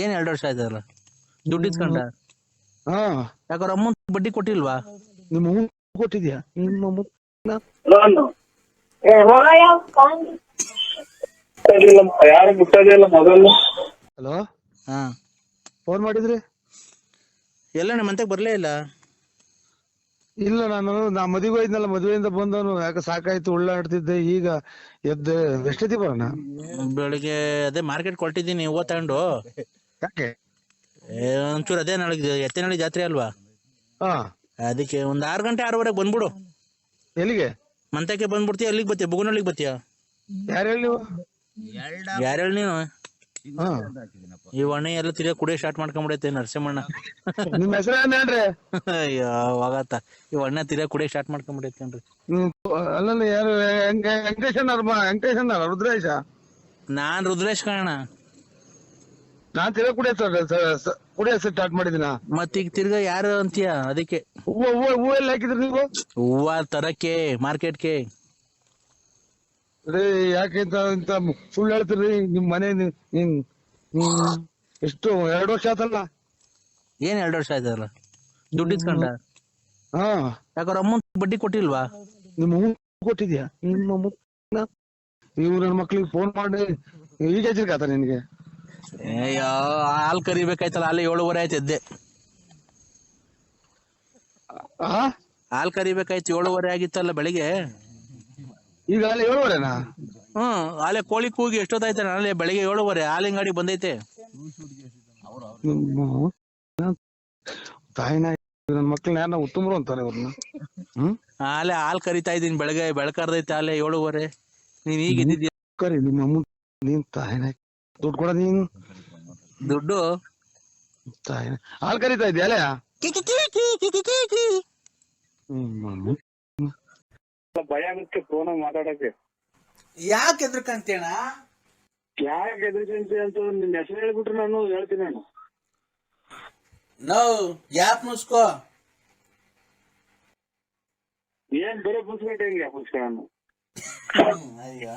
ಏನ್ 2 ವರ್ಷ ಆಯ್ತಲ್ಲ ದುಡ್ಡು ಇಸ್ಕೊಂಡ ಹಾ ಯಾಕಂದ್ರೆ ಅಮ್ಮನ್ ಬಡ್ಡಿ ಕೊಟ್ಟಿಲ್ವಾ? ನಿಮ್ಮ ಅವ್ವ ಕೊಟ್ಟಿದ್ಯಾ? ನಿಮ್ಮ ಮುನ್ನ ಯಾರು ಮುಟ್ಟೋದಿಲ್ಲ ಮೊದಲು. ಹಲೋ, ಹಾ ಫೋನ್ ಮಾಡಿದ್ರಿ? ಎಲ್ಲ ನಮ್ಮ ಮಂತೆಗ್ ಬರ್ಲೇ ಇಲ್ಲ. ಇಲ್ಲ, ನಾ ಮದುವೆ ಹೋಯ್ದ್ನಲ್ಲ, ಮದುವೆಯಿಂದ ಬಂದವನು. ಯಾಕೆ ಸಾಕಾಯ್ತು, ಉಳ್ಳಾಡ್ತಿದ್ದೆ. ಈಗ ಎದ್ದೆ. ಎಷ್ಟೊತ್ತಿ ಬರೋಣ? ಬೆಳಿಗ್ಗೆ ಅದೇ ಮಾರ್ಕೆಟ್ ಕೊಟ್ಟಿದ್ದೀನಿ, ಹೂವ ತಗೊಂಡು. ಯಾಕೆ? ಒಂಚೂರು ಅದೇ ನಾಳೆ ಎತ್ತಿನಹಳ್ಳಿ ಜಾತ್ರೆ ಅಲ್ವಾ, ಹಾ, ಅದಕ್ಕೆ ಒಂದ್ 6 ಗಂಟೆ 6:30 ಬಂದ್ಬಿಡು. ಎಲ್ಲಿಗೆ? ಮಂತಕ್ಕೆ ಬಂದ್ಬಿಡ್ತೀಯ? ಅಲ್ಲಿಗೆ ಬತ್ತೀಯ? ಬುಗುನಳ್ಳಿಗೆ ಬತ್ತೀಯ? ಯಾರು ಹೇಳಿ ನೀವು? ಯಾರು ಹೇಳಿ ನೀನು? ಹಾ, ಈ ಅಣ್ಣ ಎಲ್ಲ ತಿರ್ಗಾ ಕುಡಿಯೋ ಸ್ಟಾರ್ಟ್ ಮಾಡ್ಕೊಂಡ್ಬಿಡೈತೆ ನರಸಿಂಹಣ್ಣ. ನಿಮ್ ಹೆಸರು ಏನ್ರಿ? ಅಯ್ಯೋ ಹೋಗತ್ತ, ಈ ಅಣ್ಣ ತಿರ್ಗಾ ಕುಡಿಯೋ ಸ್ಟಾರ್ಟ್ ಮಾಡ್ಕೊಂಡ್ಬಿಡೈತೇನ್ರಿ. ಅಲ್ಲಲ್ಲ, ಯಾರು? ವೆಂಕಟೇಶ್ ಅನ್ನ ರುದ್ರೇಶ? ನಾನ್ ರುದ್ರೇಶ್ ಕಣ. ನಾನ್ ತಿರ್ಗಾ ಕುಡಿಯ ಸ್ಟಾರ್ಟ್ ಮಾಡಿದಿನ. ಮತ್ತೀಗ ತಿರ್ಗಾ ಯಾರು ಅಂತೀಯ? ಅದಕ್ಕೆ ಹೂವ ಎಲ್ಲ ಹಾಕಿದ್ರಿ ನೀವು? ಹೂವ ತರಕ್ಕೆ ಮಾರ್ಕೆಟ್ಗೆ. ರೀ, ಯಾಕೆ ಇಂತ ಸುಳ್ಳು ಹೇಳ್ತೀರಿ? ನಿಮ್ ಮನೆ ಎಷ್ಟು 2 ವರ್ಷ ಆತಲ್ಲ? ಏನ್ 2 ವರ್ಷ ಆಯ್ತಲ್ಲ ದುಡ್ಡು ಇಸ್ಕೊಂಡ? ಹಾ, ಯಾಕಂದ್ರೆ ಅಮ್ಮನ್ ಬಡ್ಡಿ ಕೊಟ್ಟಿಲ್ವಾ? ನಿಮ್ಮ ಅವ್ವ ಕೊಟ್ಟಿದ್ಯಾ? ನಿಮ್ಮ ಮುನ್ನ ಇವ್ರು ನನ್ನ ಮಕ್ಳಿಗೆ ಫೋನ್ ಮಾಡಿ ಈಗ ಹಚ್ಚಿರ್ಕಾತ ನಿನ್ಗೆ? ಅಯ್ಯೋ, ಹಾಲ್ ಕರಿಬೇಕಾಯ್ತಲ್ಲ, ಹಾಲೆ 7:30 ಆಯ್ತು ಎದ್ದೆ. ಆ, ಹಾಲ್ ಕರಿಬೇಕಾಯ್ತು, 7:30 ಆಗಿತ್ತಲ್ಲ ಬೆಳಿಗ್ಗೆ. ಈಗ ಅಲ್ಲಿ 7:30ನಾ? ಹಾಲೆ ಕೋಳಿ ಕೂಗಿ ಎಷ್ಟೊತ್ತಾಯ್ತಾನೆ? ನಾಳೆ ಬೆಳಿಗ್ಗೆ 7:30 ಹಾಲಿನ ಗಾಡಿ ಬಂದೈತೆ. ತಾಯಿನ ನನ್ನ ಮಕ್ಳನ್ನ ಯಾರನ್ನ ಉತ್ತಮರು ಅಂತಾರೆ ಇವ್ರನ್ನ. ಹಾಲೆ ಹಾಲ್ ಕರಿತಾ ಇದೀನಿ, ಬೆಳಗ್ಗೆ ಬೆಳಕರ್ದೈತೆ ಹಾಲೆ 7:30. ನೀನ್ ಈಗ ಇದ್ದಿದ್ಯಾ? ಕರಿ ನಿಮ್ಮ ಅಮ್ಮ. ನೀನ್ ತಾಯಿನ ದುಡ್ಡು ಕೊಡ. ನೀನು ದುಡ್ಡು ತಾಯಿನ ಹಾಲು ಕರಿತಾ ಇದ್ಯಾ? ಅಲ್ಲೇ ಭಯ ಆಗುತ್ತೆ ಫೋನ್ ಮಾತಾಡಕ್ಕೆ. ಯಾಕೆ ಎದ್ರಕಂತೇಣ? ಯಾಕೆ ಎದುರ್ಕಂತಿ ಅಂತ ನಿನ್ನ ಹೆಸರು ಹೇಳ್ಬಿಟ್ರೆ ನಾನು ಹೇಳ್ತೀನಿ. ನಾವು ಯಾಪ್ ಮುಸ್ಕೋ. ಏನ್ ಬರೋ ಪುಸ್ತಕ ಹೆಂಗೆ ಪುಸ್ತಕ? ಅಯ್ಯ,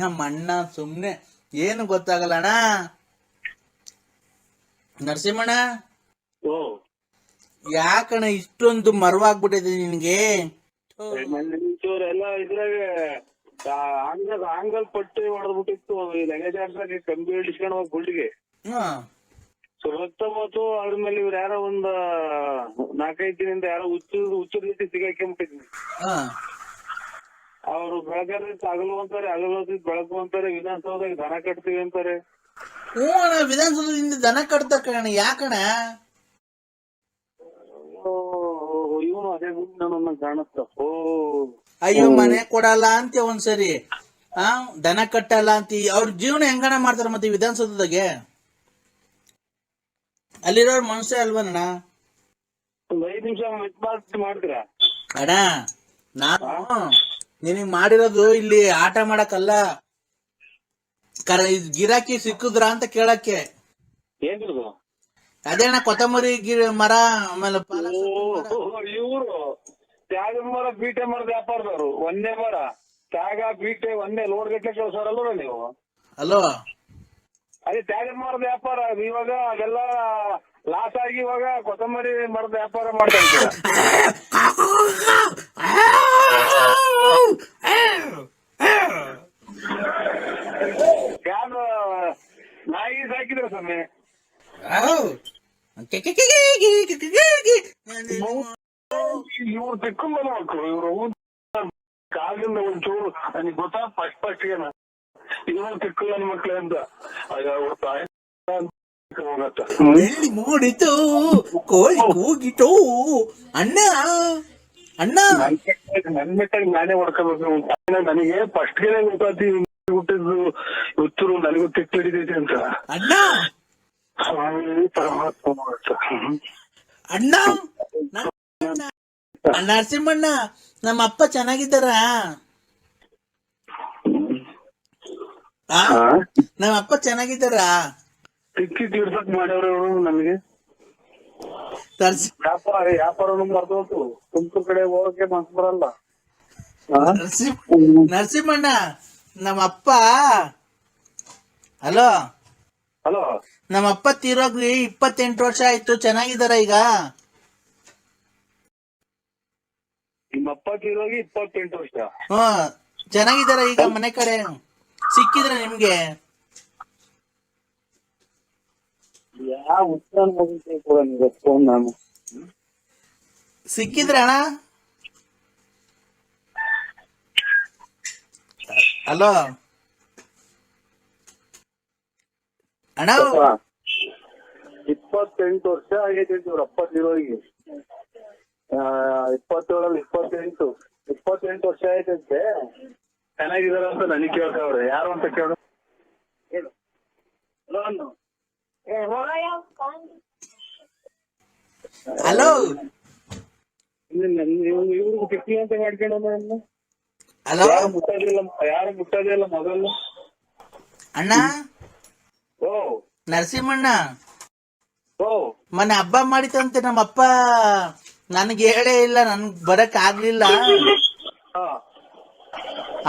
ನಮ್ಮ ಅಣ್ಣ ಸುಮ್ನೆ ಏನು ಗೊತ್ತಾಗಲ್ಲ ಅಣ್ಣ. ನರಸಿಂಹಣ್ಣ, ಓ, ಯಾಕಣ್ಣ ಇಷ್ಟೊಂದು ಮರವಾಗ್ಬಿಟ್ಟಿದೆ ನಿನ್ಗೆ? ಎಲ್ಲ ಇದ್ರಾಗ ಆಂಗಲ್ ಪಟ್ಟಿ ಹೊಡೆದ್ಬಿಟ್ಟಿತ್ತು. ಲಗೇಜ್ ಆಡ್ಸಾಗೆ ಕಂಬಿ ಹಿಡಿಸ್ಕೊಂಡು ಹೋಗಿ ಗುಂಡಿಗೆ ಸುತ್ತಮತ್ತು. ಅದ್ರ ಮೇಲೆ ಇವ್ರು ಯಾರೋ ಒಂದ್ 4-5 ದಿನದಿಂದ ಯಾರೋ ಹುಚ್ಚರ ರೀತಿ ಸಿಗಾಕೊಂಡ್ಬಿಟ್ಟಿದ್ವಿ. ಅವ್ರು ಬೆಳಗಾದ್ರೆ ಹಗಲು ಅಂತಾರೆ, ಹಗಲು ಬೆಳಕು ಅಂತಾರೆ. ವಿಧಾನಸೌಧದಾಗ ದನ ಕಟ್ತೀವಿ ಅಂತಾರೆ. ಹ್ಞೂ ಅಣ್ಣ, ವಿಧಾನಸೌಧದಿಂದ ದನ ಕಟ್ತಾರ ಕಣ. ಯಾಕಣ? ಇವನು ಅದೇ ನನ್ನ ಕಾಣುತ್ತ. ಓ ಅಯ್ಯೋ, ಮನೆ ಕೊಡಲ್ಲ ಅಂತ ಒಂದ್ಸರಿ, ದನ ಕಟ್ಟಲ್ಲ ಅಂತ. ಅವ್ರ ಜೀವನ ಹೆಂಗಣ ಮಾಡ್ತಾರ ಮತ್ತೆ ವಿಧಾನಸೌಧದಾಗೆ? ಅಲ್ಲಿರೋರ್ ಮನುಷ್ಯ ಅಲ್ವಣ್ಣ? ಒಂದ್ 5 ನಿಮಿಷ ಮಾಡ್ತೀರಾ ಅಣ್ಣ? ನಾನು ನಿನಗ್ ಮಾಡಿರೋದು ಇಲ್ಲಿ ಆಟ ಮಾಡಕ್ಕಲ್ಲ, ಗಿರಾಕಿ ಸಿಕ್ಕುದ್ರ ಅಂತ ಕೇಳಕ್ಕೆ. ಏನಿರೋದು? ಅದೇ ಅಣ್ಣ, ಕೊತ್ತಂಬರಿ ಮರ, ಆಮೇಲೆ ಇವ್ರು ತ್ಯಾಗದ ಮರ, ಬೀಟೆ ಮರದ ವ್ಯಾಪಾರದವ್ರು. ಒಂದೇ ಮರ ತ್ಯಾಗ, ಬೀಟೆ ಒಂದೇ ಲೋಡ್ ಗಟ್ಟಲೆ ಕೇಳಿಸೋರಲ್ವ ನೀವು? ಅಲೋ, ಅದೇ ತ್ಯಾಗದ ಮರದ ವ್ಯಾಪಾರ. ಇವಾಗ ಅದೆಲ್ಲ ಲಾಸ್ ಆಗಿ ಇವಾಗ ಕೊತ್ತಂಬರಿ ಮರದ ವ್ಯಾಪಾರ ಮಾಡ್ತಾ ಇದ್ದೀರಾ. ಯಾರು ನಾಯಿ ಸಾಕಿದ್ರ ಸ್ವಾಮಿ? ಇವ್ರು ತೆಕ್ಕೊಂಡ್ ಮಕ್ಕಳು. ಇವ್ರು ಕಾಲಿಂದ ಒಂಚೂರು ನನಗೆ ಗೊತ್ತಾ ಫಸ್ಟ್ ಗೆ ಇವ್ರು ತೆಕ್ಕಲ್ಲ ನನ್ನ ಮಕ್ಳು ಅಂತ. ಮೂಡಿತು ಕೋಳಿ ಕೂಗಿತು. ಅಣ್ಣ ಅಣ್ಣ, ನನ್ ಮೆಟ್ಟಾಗಿ ನಾನೇ ಹೊಡ್ಕೋಬೇಕು. ನನಗೆ ಫಸ್ಟ್ ಗೆ ಗೊತ್ತಾತಿ ಹುಟ್ಟಿದ್ದು ಹುಚ್ಚರು. ನನಗೂ ತೆಕ್ಕು ಹಿಡಿದೈತೆ ಅಂತ. ಅಣ್ಣ ಪರಮಾತ್ಮ ಅಣ್ಣ, ನರಸಿಂಹಣ್ಣ, ನಮ್ಮ ಅಪ್ಪ ಚೆನ್ನಾಗಿದ್ದಾರ? ನಮ್ಮ ಅಪ್ಪ ಚೆನ್ನಾಗಿದ್ದಾರ? ತಿಕ್ಕಿ ತೀರ್ಸಕ್ ಮಾಡ್ಯವ್ರು ನಮಗೆ. ವ್ಯಾಪಾರನು ಮರ್ದೋತು. ತುಮಕೂರು ಕಡೆ ಹೋಗಕ್ಕೆ ಮನ್ಸು ಬರಲ್ಲ. ನರಸಿಂಹಣ್ಣ, ನಮ್ಮ ಅಪ್ಪ. ಹಲೋ ಹಲೋ, ನಮ್ಮ ಅಪ್ಪ ತೀರೋಗ್ರಿ 28 ವರ್ಷ ಆಯ್ತು. ಚೆನ್ನಾಗಿದಾರ ಈಗ? ನಿಮ್ಮ ಅಪ್ಪ ತೀರೋಗಿ 28 ವರ್ಷ. ಹ್ಮ್, ಚೆನ್ನಾಗಿದಾರ ಈಗ? ಮನೆ ಕಡೆ ಸಿಕ್ಕಿದ್ರ ನಿಮ್ಗೆ? ಯಾವ ಉತ್ತರ ಕೂಡ ನಾನು ಸಿಕ್ಕಿದ್ರ ಅಣ್ಣ? ಹಲೋ ಅಣ್ಣ, 28 ವರ್ಷ ಆಗೈತೆ ಇವ್ರ ಅಪ್ಪ ತೀರೋಗಿ. 27 28 ವರ್ಷ ಆಯ್ತಂತೆ. ಚೆನ್ನಾಗಿದಾರ ಅಂತ ನನಗೆ ಕೇಳ್ತಾವ್ರೆ. ಯಾರು ಅಂತ ಕೇಳು. ಹಲೋ ಇವ್ರಿಗೆ ಕಿಟ್ಟಿ ಅಂತ ಮಾಡ್ಕೊಂಡ ಹಲೋ ಯಾರು ಮುಟ್ಟೋದಿಲ್ಲ ಮೊದಲು. ಅಣ್ಣ, ಓ ನರಸಿಂಹಣ್ಣ, ಓ ಮೊನ್ನೆ ಹಬ್ಬ ಮಾಡಿತಂತೆ ನಮ್ಮಪ್ಪ. ನನ್ಗೆ ಹೇಳೇ ಇಲ್ಲ, ನನ್ಗ್ ಬರಕ್ ಆಗ್ಲಿಲ್ಲ. ಹಾ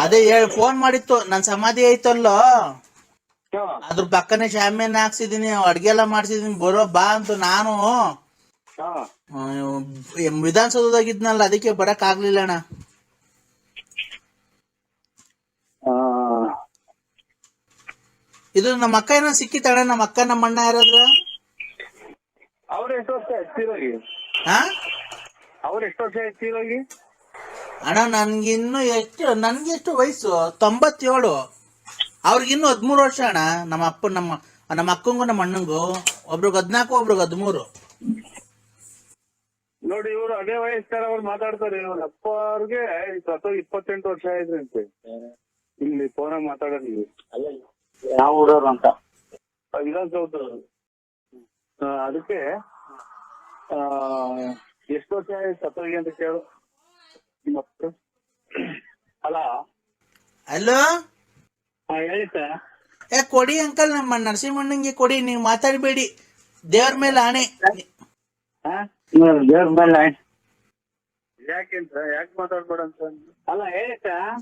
ಅದೇ ಫೋನ್ ಮಾಡಿತ್ತು. ನನ್ ಸಮಾಧಿ ಐತಲ್ಲೋ, ಹಾ ಅದ್ರ ಪಕ್ಕನೆ ಶಾಮಿಯಾನ ಹಾಕ್ಸಿದೀನಿ, ಅಡ್ಗೆ ಎಲ್ಲ ಮಾಡ್ಸಿದೀನಿ, ಬರೋ ಬಾ ಅಂತ. ನಾನು ಹಾ ವಿಧಾನಸೌಧದಾಗಿದ್ನಲ್ಲ, ಅದಕ್ಕೆ ಬರಕ್ ಆಗ್ಲಿಲ್ಲ ಅಣ್ಣ. ಇದು ನಮ್ಮ ಅಕ್ಕ ಏನೋ ಸಿಕ್ಕಿತ್ತಣ್ಣ. ನಮ್ಮ ಅಕ್ಕ ನಮ್ಮ ಅಣ್ಣ ಯಾರಾದ್ರ? ಅವ್ರ ಎಷ್ಟು ವರ್ಷ ಎತ್ತಿರೋಗಿ? ಹಾ ಅವ್ರ ಎಷ್ಟು ವರ್ಷ ಎತ್ತಿರೋಗಿ? ಅಣ್ಣ, ನನ್ಗೆ ಎಷ್ಟು ವಯಸ್ಸು? 97. ಅವ್ರಿಗಿನ್ನು 13 ವರ್ಷ ಅಣ್ಣ. ನಮ್ಮ ಅಕ್ಕಂಗೂ ನಮ್ಮ ಅಣ್ಣಂಗೂ ಒಬ್ರಿಗೆ 14, ಒಬ್ರಿಗೆ 13. ನೋಡಿ, ಇವ್ರು ಅದೇ ವಯಸ್ಸಾರ ಅವ್ರು ಮಾತಾಡ್ತಾರೆ. ಇವ್ರ ಅಪ್ಪ ಅವ್ರಿಗೆ 28 ವರ್ಷ ಆಯ್ತಂತೆ. ಇಲ್ಲಿ ಫೋನಾಗ ಮಾತಾಡೋದು ಯಾವ ಊರವ್ರು ಅಂತ ವಿಧಾನಸೌಧ. ಅದಕ್ಕೆ ಎಷ್ಟು ವರ್ಷ ಆಯ್ತು ಸತ್ತೋಗಿ ಅಂತ ಕೇಳು ನಿಮ್ಮ ಅಪ್ಪ. ಅಲ್ಲ ಹಲೋ, ಹೇಳಿ ಸರ್. ಕೊಡಿ ಅಂಕಲ್, ನಮ್ಮ ನರಸಿಂಹಣ್ಣಂಗೆ ಕೊಡಿ. ನೀವು ಮಾತಾಡಬೇಡಿ, ದೇವ್ರ ಮೇಲೆ ಆಣೆ. ದೇವ್ರ ಮೇಲೆ ಯಾಕೆಂತ ಯಾಕೆ ಮಾತಾಡ್ಬೇಡ ಅಂತ ಅಲ್ಲ ಹೇಳಿ ಸರ್.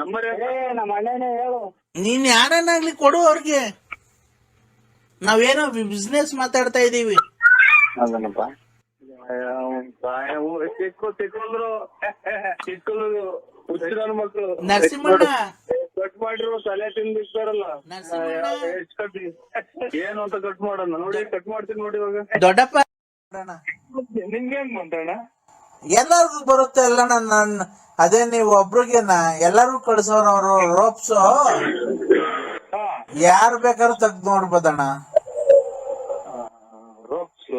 ನಂಬರ್ ನಮ್ಮ ಅಣ್ಣನೇ ಹೇಳು. ನೀನ್ ಯಾರನ್ನಾಗ್ಲಿ ಕೊಡು ಅವ್ರಿಗೆ. ನಾವೇನೋ ಬಿಸ್ನೆಸ್ ಮಾತಾಡ್ತಾ ಇದೀವಿ. ಅದನ್ನಪ್ಪ ತಿಕ್ಕೊಂಡ್ರು ಹುಚ್ಚಿನ ಮಕ್ಕಳು ನರಸಿಂಹಣ್ಣ, ಕಟ್ ಮಾಡಿರೋ ತಲೆ ತಿಂದಿರ್ತಾರಲ್ಲ. ನರಸಿಂಹಣ್ಣ. ಎಷ್ಟು ಕಟ್ಟಿ ಏನು ಅಂತ ಕಟ್ ಮಾಡೋಣ ನೋಡಿ. ಕಟ್ ಮಾಡ್ತೀನಿ ನೋಡಿ ಇವಾಗ. ದೊಡ್ಡಪ್ಪ, ನಿಮ್ಗೆ ಹೆಂಗ್ ಬಂತಣ್ಣ? ಎಲ್ಲಾರ್ಗು ಬರುತ್ತೆ ಅಲ್ಲಣ್ಣ. ಅದೇ ನೀವು ಒಬ್ರಿಗೇನ ಎಲ್ಲಾರು ಕಳ್ಸೋರು. ಅವರು ರೋಪ್ಸು ಯಾರು ಬೇಕಾದ್ರೂ ತೆಗ್ದು ನೋಡ್ಬೋದಣ್ಣ. ರೋಪ್ಸ್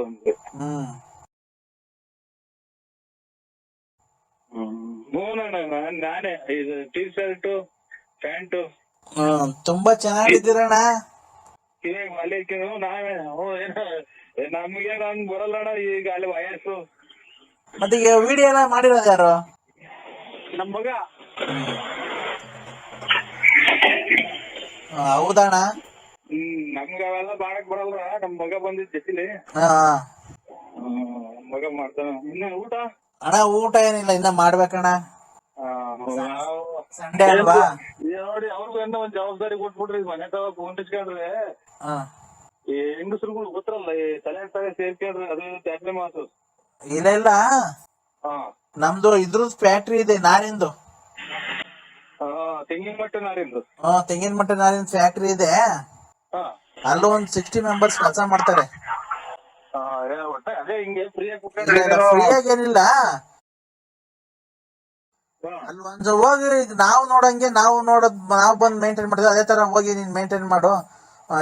ನಾನೇ ಇದು ಟೀ ಶರ್ಟ್ ಪ್ಯಾಂಟು ತುಂಬಾ ಚೆನ್ನಾಗಿದ್ದೀರಣ್ಣ. ಇವಾಗ ಮಲಿಕಿನು ನಾವೇ ನಮ್ಗೆ ಹಂಗ್ ಬರಲ್ಲಣ್ಣ. ಈಗ ಅಲ್ಲಿ ವಯಸ್ಸು. ಮತ್ತೆ ಈಗ ವಿಡಿಯೋ ಎಲ್ಲ ಮಾಡಿರೋದು ಯಾರು? ನಮ್ ಮಗ. ಹೌದಣ್ಣ. ನಮ್ಗ ಅವೆಲ್ಲ ಮಾಡಕ್ ಬರಲ್ಲ. ನಮ್ ಮಗ ಬಂದಿದ್ ಜೊತೆಲಿ ಮಗ ಮಾಡ್ತಾನ. ಇನ್ನ ಊಟ ಅಣ್ಣ? ಊಟ ಏನಿಲ್ಲ, ಇನ್ನ ಮಾಡ್ಬೇಕಣ್ಣ. ಸಂಡೇ ಅಲ್ವಾ? ನೋಡಿ, ಅವ್ರಿಗೂ ಏನೋ ಒಂದ್ ಜವಾಬ್ದಾರಿ ಕೊಟ್ಬಿಡ್ರಿ. ಮನೆ ತವ ಕುಂಟಿಸ್ಕೊಂಡ್ರೆ ಈ ಹೆಂಗಸ್ರುಗಳು ಗೊತ್ತಲ್ಲ, ಈ ತಲೆ ಸೇರ್ಕೊಂಡ್ರೆ ಅದು ಜಾತ್ರೆ ಮಾತು. ಇಲ್ಲ ಇಲ್ಲ, ನಮ್ದು ಇದ್ರದ್ದು ಫ್ಯಾಕ್ಟ್ರಿ ಇದೆ, ನಾರಿಂದು. ತೆಂಗಿನ ಮಟ್ಟ ನಾರಿಂದು. ತೆಂಗಿನ ಮಟ್ಟ ನಾರಿನ ಫ್ಯಾಕ್ಟ್ರಿ ಇದೆ. ಅಲ್ಲೂ ಒಂದ್ 60 ಮೆಂಬರ್ಸ್ ಕೆಲಸ ಮಾಡ್ತಾರೆ. ಅದೇ ಹಿಂಗೆ ಫ್ರೀಯಾಗಿ ಏನಿಲ್ಲ. ಅಲ್ಲಿ ಒಂದ್ ಹೋಗಿ ನಾವು ನೋಡಂಗೆ, ನಾವು ಬಂದ್ ಮೇಂಟೈನ್ ಮಾಡ್ತೀವಿ. ಅದೇ ತರ ಹೋಗಿ ನೀನ್ ಮೇಂಟೈನ್ ಮಾಡು.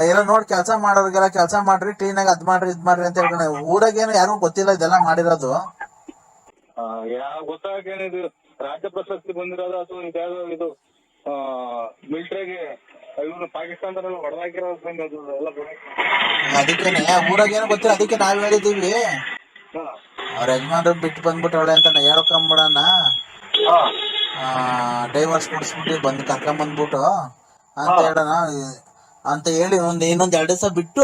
ಎಲ್ಲ ನೋಡಿ ಕೆಲಸ ಮಾಡೋರಿಗೆಲ್ಲ ಕೆಲಸ ಮಾಡ್ರಿ, ಕ್ಲೀನ್ ಆಗಿ ಅದ್ ಮಾಡ್ರಿ ಇದ್ ಮಾಡ್ರಿ ಅಂತ ಹೇಳ್ಕೊಂಡೆ. ಊರಾಗೇನು ಯಾರು ಗೊತ್ತಿಲ್ಲ ಇದೆಲ್ಲ ಮಾಡಿರೋದು. ಗೊತ್ತಾಗೇನಿದು ರಾಜ್ಯ ಪ್ರಶಸ್ತಿ ಬಂದಿರೋದು ಅಥವಾ ಇದ್ಯಾವ್ದು ಇದು ಮಿಲಿಟರಿಗೆ ಇವ್ರು ಪಾಕಿಸ್ತಾನದಲ್ಲ ಹೊಡೆದಾಕಿರೋದು ಎಲ್ಲ. ಅದಕ್ಕೇನೆ ಊರಾಗೇನು ಗೊತ್ತಿಲ್ಲ, ಅದಕ್ಕೆ ನಾವ್ ಹೇಳಿದೀವಿ. ಅವ್ರ ಯಜಮಾನ್ರು ಬಿಟ್ಟು ಬಂದ್ಬಿಟ್ಟವಳೆ ಅಂತ ಹೇಳ್ಕೊಂಬಿಡಣ. ಡೈವರ್ಸ್ ಕೊಡಿಸ್ಬಿಟ್ಟು ಬಂದು ಕರ್ಕೊಂಬಂದ್ಬಿಟ್ಟು ಅಂತ ಹೇಳೋಣ ಅಂತ ಹೇಳಿ ಇನ್ನೊಂದ್ 2 ದಿವಸ ಬಿಟ್ಟು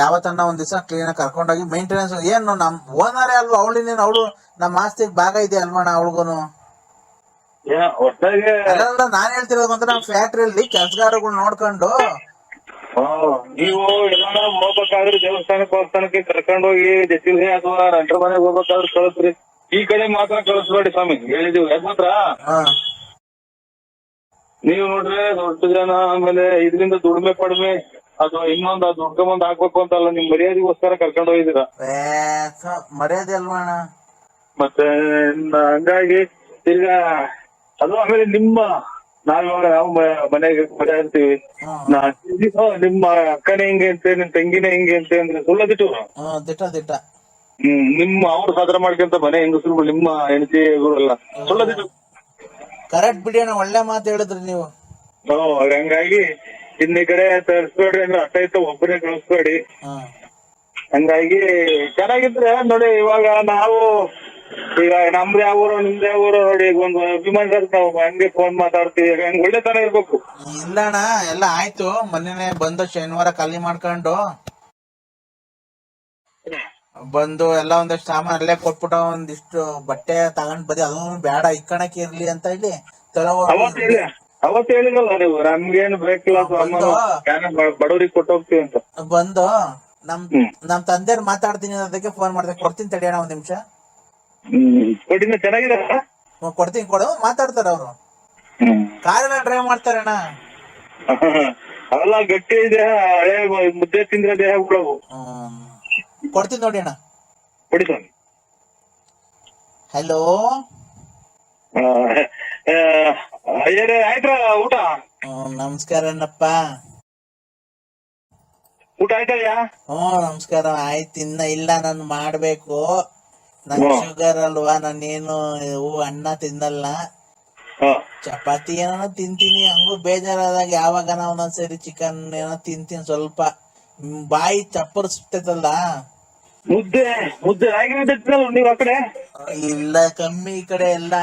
ಯಾವತ್ತನ್ನ ಒಂದ್ ದಿವಸ ಕ್ಲೀನ್ ಆಗಿ ಕರ್ಕೊಂಡೋಗಿ ಮೇಂಟೆನೆನ್ಸ್. ಏನು ನಮ್ ಓನರೇ ಅಲ್ವಾ ಅವಳಿನೇನು, ಅವಳು ನಮ್ಮ ಆಸ್ತಿಗೆ ಭಾಗ ಇದೆ ಅಲ್ವಣ ಅವಳಿಗೂನು. ನಾನ್ ಹೇಳ್ತಿರೋದು ಅಂದ್ರೆ ನಮ್ಮ ಫ್ಯಾಕ್ಟ್ರಿಯಲ್ಲಿ ಕೆಲ್ಸಗಾರಗಳು ನೋಡ್ಕೊಂಡು ನೀವು ಎಲ್ಲ ಹೋಗ್ಬೇಕಾದ್ರೆ ದೇವಸ್ಥಾನಕ್ಕೆ ಕರ್ಕೊಂಡು ಹೋಗಿ ಜೊತೆಲಿ ಅಥವಾ ನೆಂಟರ ಮನೆಗೆ ಹೋಗ್ಬೇಕಾದ್ರೆ ಕಳಿಸ್ರಿ. ಈ ಕಡೆ ಮಾತ್ರ ಕಳಿಸ್ಬೇಡಿ ಸ್ವಾಮಿ, ಹೇಳಿದೀವಿ. ಯಾಕೆ ಮಾತ್ರ ಹಾ ನೀವು ನೋಡ್ರೆ ದೊಡ್ಡ ಜನ, ಆಮೇಲೆ ಇದರಿಂದ ದುಡಿಮೆ ಪಡಿಮೆ ಅಥವಾ ಇನ್ನೊಂದು ಅದು ದುಡ್ಕೊಂಬಂದ್ ಹಾಕ್ಬೇಕು ಅಂತಲ್ಲ, ನಿಮ್ ಮರ್ಯಾದೆಗೋಸ್ಕರ ಕರ್ಕೊಂಡು ಹೋಗಿದ್ದೀರಾ. ಮರ್ಯಾದೆ ಅಲ್ವಾ ಅಣ್ಣ? ಮತ್ತೆ ಹಂಗಾಗಿ ತಿರ್ಗಾ ಅದು ಆಮೇಲೆ ನಾವಿವಾಗ ನಾವು ಮನೆಗೆ ಮನೆ ಇರ್ತೀವಿ, ನಿಮ್ಮ ಅಕ್ಕನೇ ಹಿಂಗೆ ಅಂತೆ, ನಿಮ್ ತಂಗಿನೇ ಹಿಂಗೆ ಅಂತೆ ಅಂದ್ರೆ ಸುಳ್ಳದಿಟ್ಟು. ದಿಟ ದಿಟ. ನಿಮ್ಮ ಅವ್ರು ಸಾಧನ ಮಾಡ್ಕೊಂತ ಮನೆ ಹೆಂಗಸರು ನಿಮ್ಮ ಹೆಂಡತಿ ಎಲ್ಲ ಸುಳ್ಳದಿಟ್ಟು. ಕರೆಕ್ಟ್ ಬಿಡಿ ಅಣ್ಣ, ಒಳ್ಳೆ ಮಾತು ಹೇಳಿದ್ರಿ ನೀವು. ಹಂಗಾಗಿ ಇನ್ನ ಈ ಕಡೆ ತರಿಸ್ಬೇಡ್ರಿ ಅಂದ್ರೆ ಅರ್ಥ ಆಯ್ತು, ಒಬ್ಬರೇ ಕಳಿಸ್ಬೇಡಿ. ಹಂಗಾಗಿ ಚೆನ್ನಾಗಿದ್ರೆ ನೋಡಿ. ಇವಾಗ ಈಗ ನಮ್ದು ಯಾವ ಊರು ನಿಮ್ದು ಯಾವ ಊರು ನೋಡಿ, ಒಂದು ಅಭಿಮಾನ ನಾವು ಹಂಗೆ ಫೋನ್ ಮಾತಾಡ್ತೀವಿ, ಹಂಗ ಒಳ್ಳೆ ತರ ಇರ್ಬೇಕು. ಇಲ್ಲ ಅಣ್ಣ, ಎಲ್ಲ ಆಯ್ತು. ಮೊನ್ನೆ ಬಂದು ಶನಿವಾರ ಖಾಲಿ ಮಾಡ್ಕೊಂಡು ಬಂದು ಎಲ್ಲ ಒಂದಷ್ಟು ಸಾಮಾನ್ ಅಲ್ಲೇ ಕೊಟ್ಬಿಟ್ಟು ಒಂದಿಷ್ಟು ಬಟ್ಟೆ ತಗೊಂಡ್ ಬದಿ, ಅದನ್ನು ಬೇಡ ಇಕ್ಕಣಕ್ ಇರ್ಲಿ ಅಂತ ಹೇಳಿ ಅವತ್ತು ಹೇಳಿದಲ್ಲ ನೀವು, ನಮ್ಗೇನು ಬೇಕಿಲ್ಲ ಬಡವ್ರಿಗೆ ಕೊಟ್ಟು ಹೋಗ್ತೀವಿ ಅಂತ. ಬಂದು ನಮ್ ತಂದೆಯವ್ರು ಮಾತಾಡ್ತೀನಿ ಅದಕ್ಕೆ ಫೋನ್ ಮಾಡ್ದೆ. ಕೊಡ್ತೀನಿ ತಡಿ ಅಣ್ಣ, ಒಂದ್ ನಿಮಿಷ. ಚೆನ್ನಾಗಿದೆ, ಕೊಡ್ತೀನಿ ಕೊಡು. ಮಾತಾಡ್ತಾರ ಅವ್ರು, ಕಾರೆಲ್ಲ ಡ್ರೈವ್ ಮಾಡ್ತಾರೆ ಅಣ್ಣ. ಅವೆಲ್ಲ ಗಟ್ಟಿ ದೇಹ, ಹಳೆ ಮುದ್ದೆ ತಿಂದ್ರೆ ದೇಹ ಬಿಡವು. ಕೊಡ್ತೀನಿ ನೋಡಿ ಅಣ್ಣ. ಕೊಡಿ ಸ್ವಾಮಿ. ಹಲೋ, ಆಯ್ತಾ ಊಟ? ನಮಸ್ಕಾರ ಅಣ್ಣಪ್ಪ. ಊಟ ಆಯ್ತಯ್ಯ? ನಮಸ್ಕಾರ. ಆಯ್ತು, ಇನ್ನ ಇಲ್ಲ, ನಾನು ಮಾಡ್ಬೇಕು. ನನ್ ಶುಗರ್ ಅಲ್ವಾ, ನಾನೇನು ಅನ್ನ ತಿನ್ನಲ್ಲ, ಚಪಾತಿ ಏನೋ ತಿಂತೀನಿ. ಹಂಗೂ ಬೇಜಾರಾದಾಗ ಯಾವಾಗ ಒಂದೊಂದ್ಸರಿ ಚಿಕನ್ ಏನೋ ತಿಂತೀನಿ ಸ್ವಲ್ಪ. ಬಾಯಿ ಚಪ್ಪರ್ಸ್ತೈತಲ್ಲ. ಮುದ್ದೆ ರಾಗಿ ಮುದ್ದೆ ನೀವ್ ಆ ಕಡೆ? ಇಲ್ಲ, ಕಮ್ಮಿ ಈ ಕಡೆ ಎಲ್ಲ.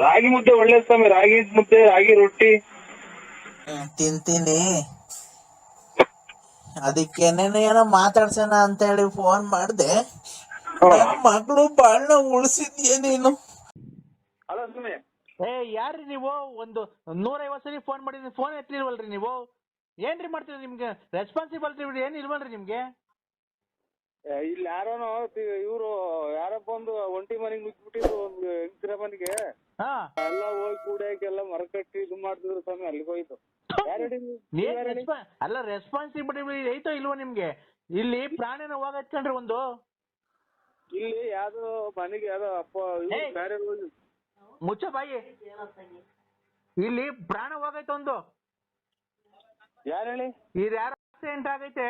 ರಾಗಿ ಮುದ್ದೆ ಒಳ್ಳೆ ಸ್ವಾಮಿ, ರಾಗಿ ಮುದ್ದೆ, ರಾಗಿ ರೊಟ್ಟಿ ತಿಂತೀನಿ. ಅದಕ್ಕೇನೇನು ಏನೋ ಮಾತಾಡ್ಸೋಣ ಅಂತ ಹೇಳಿ ಫೋನ್ ಮಾಡ್ದೆ. ಮಗಳು ಬಾಳ್ನ ಉಳಿಸಿದ್ಯೇ ನೀನು? ಯಾರ್ರಿ ನೀವು? ಒಂದು 150 ಸರಿ ಫೋನ್ ಮಾಡಿದ್ರಿ, ಫೋನ್ ಎತ್ತಲಿಲ್ವಲ್ರಿ ನೀವು? ಏನ್ರಿ ಮಾಡ್ತೀರಿ? ನಿಮ್ಗೆ ರೆಸ್ಪಾನ್ಸಿಬಿಲಿಟಿ ಏನ್ ಇಲ್ವಲ್ರಿ ನಿಮ್ಗೆ? ಇಲ್ಲಿ ಯಾರೋನೋ ಇವ್ರು ಯಾರಪ್ಪ ಒಂದು ಒಂಟಿ ಮನೆಗೆ ನುಗ್ಗಿಬಿಟ್ಟಿದ್ರು, ಒಂದು ಹೆಂಗಸಿರ ಮನೆಗೆ. ಎಲ್ಲ ಹೋಗಿ ಕೂಡಕ್ಕೆಲ್ಲ ಮರ ಕಟ್ಟಿ ಇದು ಮಾಡ್ತಿದ್ರು ಸ್ವಾಮಿ, ಅಲ್ಲಿಗೆ ಹೋಯ್ತು. ಅಲ್ಲ, ರೆಸ್ಪಾನ್ಸಿಬಿಲಿಟಿ ಐತೋ ಇಲ್ವೋ ನಿಮ್ಗೆ? ಇಲ್ಲಿ ಪ್ರಾಣಿನ ಹೋಗತ್ಕೊಂಡ್ರಿ ಒಂದು. ಇಲ್ಲಿ ಯಾವ್ದೋ ಮನೆಗೆ ಯಾವ್ದೋ ಅಪ್ಪ ಬೇರೆ ಮುಚ್ಚ ಬಾಯಿ. ಇಲ್ಲಿ ಪ್ರಾಣ ಹೋಗೈತೆ ಒಂದು. ಯಾರು ಹೇಳಿ? ಇದು ಯಾರು ಆಕ್ಸಿಡೆಂಟ್ ಆಗೈತೆ,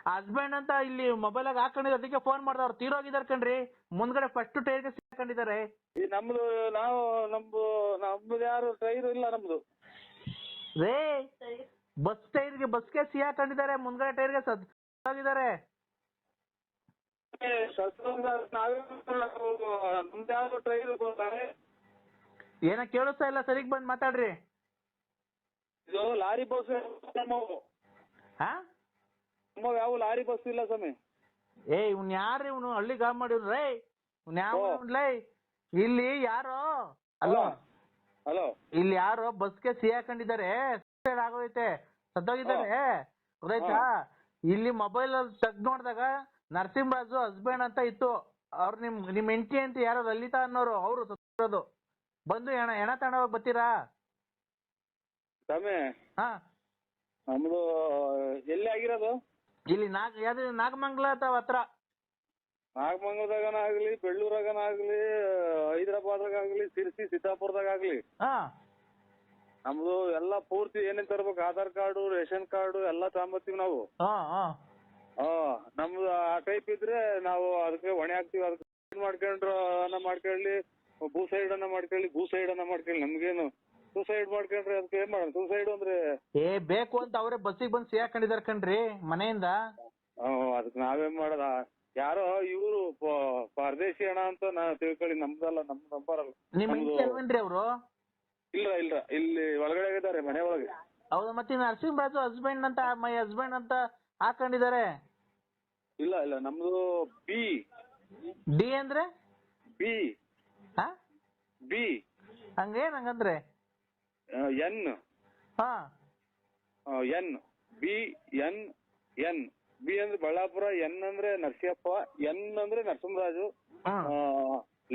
ಹಸ್ಬೆಂಡ್ ಅಂತ ಇಲ್ಲಿ ಮೊಬೈಲ್ ಆಗ ಹಾಕೊಂಡಿದ್ರು. ಅದಕ್ಕೆ ಫೋನ್ ಮಾಡ್ದವ್ರು, ತೀರೋಗಿದಾರ ಕಣ್ರಿ. ಮುಂದ್ಗಡೆ ಫಸ್ಟ್ ಟೈರ್ಗೆ ಸಿಕ್ಕೊಂಡಿದ್ದಾರೆ. ನಮ್ದು ನಮ್ದು ಯಾರು ಟೈರ್ ಇಲ್ಲ ನಮ್ದು ರೇ. ಬಸ್ಗೆ ಸಿಹಾಕೊಂಡಿದ್ದಾರೆ, ಮುಂದ್ಗಡೆ ಟೈರ್ಗೆ ಸತ್ತೋಗಿದ್ದಾರೆ. ಏನ ಕೇಳಿಸ್ತಾ ಇಲ್ಲ, ಸರಿಗ್ ಬಂದ್ ಮಾತಾಡ್ರಿ. ಇದು ಲಾರಿ ಬಸ್ ಯಾವ ಲಾರಿ ಬಸ್ ಇಲ್ಲ ಸ್ವಾಮಿ. ಇವ್ನ ಯಾರು? ಇವನು ಹಳ್ಳಿ ಗಾಮ್ ಮಾಡಿವ್ರೇ. ಇಲ್ಲಿ ಯಾರೋ ಹಲೋ, ಇಲ್ಲಿ ಯಾರೋ ಬಸ್ಗೆ ಸಿಹಾಕೊಂಡಿದ್ದಾರೆ, ಆಗೋಯ್ತೆ, ಸತ್ತೋಗಿದ್ದಾರೆ, ಗೊತ್ತಾಯ್ತಾ? ಇಲ್ಲಿ ಮೊಬೈಲ್ ಅಲ್ಲಿ ತೆಗ್ದು ನೋಡಿದಾಗ ನರಸಿಂಹರಾಜು ಹಸ್ಬೆಂಡ್ ಅಂತ ಇತ್ತು. ಅವ್ರು ನಿಮ್ ಹೆಂಡತಿ ಅಂತ ಯಾರೋ ಲಲಿತಾ ಅನ್ನೋರು, ಅವರು ಸತ್ತಿರೋದು. ಬಂದು ಹೆಣ ತಗೊಂಡೋಗಿ ಬರ್ತೀರಾ? ನಮ್ದು ಎಲ್ಲಿ ಆಗಿರೋದು? ಇಲ್ಲಿ ನಾಗಮಂಗಲ ಅಥವಾ ಹತ್ರ. ನಾಗಮಂಗಲದಾಗನಾಗ್ಲಿ, ಬೆಳ್ಳೂರಾಗನಾಗ್ಲಿ, ಹೈದರಾಬಾದ್ರಾಗಲಿ, ಸಿರ್ಸಿ, ಸಿದ್ದಾಪುರದಾಗಲಿ, ನಮ್ದು ಎಲ್ಲಾ ಪೂರ್ತಿ ಏನೇನ್ ತರ್ಬೇಕು, ಆಧಾರ್ ಕಾರ್ಡು, ರೇಷನ್ ಕಾರ್ಡು ಎಲ್ಲ ತಗೊಂಬರ್ತೀವಿ ನಾವು. ನಮ್ದು ಆ ಟೈಪ್ ಇದ್ರೆ ನಾವು ಅದಕ್ಕೆ ಹೊಣೆ ಹಾಕ್ತಿವಿ. ಅದಕ್ಕೆ ಮಾಡ್ಕೊಂಡ್ರು ಮಾಡ್ಕೊಳ್ಳಿ, ಭೂಸೈಡ್ ಅನ್ನ ಮಾಡ್ಕೊಳ್ಳಿ, ನಮ್ಗೇನು ಸೂಸೈಡ್ ಮಾಡ್ಕೊಂಡ್ರೆ ಅದಕ್ಕೆ ಏನ್ ಮಾಡೋಣ? ಸೂಸೈಡ್ ಅಂದ್ರೆ ಬೇಕು ಅಂತ ಅವರೇ ಬಸ್ಸಿಗೆ ಬಂದು ಸಿಹಾಕೊಂಡಿದಾರ ಕಣ್ರಿ ಮನೆಯಿಂದ. ಅದಕ್ಕೆ ನಾವೇನ್ ಮಾಡೋದ? ಯಾರೋ ಇವ್ರು ಪರದೇಶಿ ಹಣ ಅಂತ ತಿಳ್ಕೊಳ್ಳಿ, ನಮ್ದಲ್ಲ, ನಮ್ ನಂಬರಲ್ಲ. ನಿಮ್ರಿ ಅವರು? ಇಲ್ಲ, ಇಲ್ಲಿ ಒಳಗಡೆ ಇದ್ದಾರೆ, ಮನೆ ಒಳಗೆ. ಹೌದು, ಮತ್ತೆ ನರಸಿಂಹರಾಜು ಹಸ್ಬೆಂಡ್ ಅಂತ, ಮೈ ಹಸ್ಬೆಂಡ್ ಅಂತ ಹಾಕೊಂಡಿದ್ದಾರೆ. ಇಲ್ಲ, ನಮ್ದು ಡಿ ಅಂದ್ರೆ ಬಿ ಹಂಗೇನ್ ಹಂಗಂದ್ರೆ N. N B N N B ಅಂದ್ರೆ ಬಳ್ಳಾಪುರ, ಎನ್ ಅಂದ್ರೆ ನರಸಿಯಪ್ಪ, ಎನ್ ಅಂದ್ರೆ ನರಸಿಂಹರಾಜು,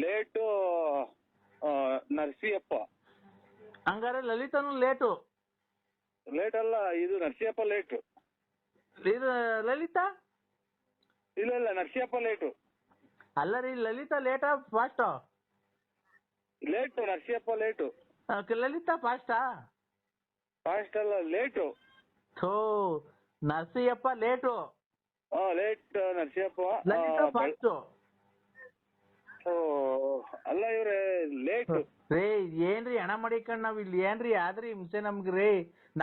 ಲೇಟ್ ನರಸಿಯಪ್ಪ. ಹಂಗಾರೆ ಲಲಿತಾನು ಲೇಟು. ಲೇಟ್ ಅಲ್ಲ, ಇದು ನರಸಿಯಪ್ಪ ಲೇಟ್. ಇದು ಲಲಿತಾ? ಇಲ್ಲ ನರಸಿಯಪ್ಪ ಲೇಟು. ಅಲ್ಲ ರೀ, ಲಲಿತಾ ಲೇಟಾ ಫಾಸ್ಟಾ? Late, Narasiyappa late. ಲಲಿತಾ ಫಾಸ್ಟಾ? ಫಾಸ್ಟ್ ಅಲ್ಲ, ಲೇಟು. ಥೋ, Narasiyappa late. Late Narasiyappa. Lalitha fast. ಅಲ್ಲ ಇವ್ರೆ ಲೇಟು. ರೇ ಏನ್ರಿ ಹಣ ಮಾಡಿಕಂಡ್ ನಾವ್ ಇಲ್ಲಿ ಏನ್ರಿ ಆದ್ರಿ ಹಿಂಸೆ ನಮ್ಗ್ರಿ?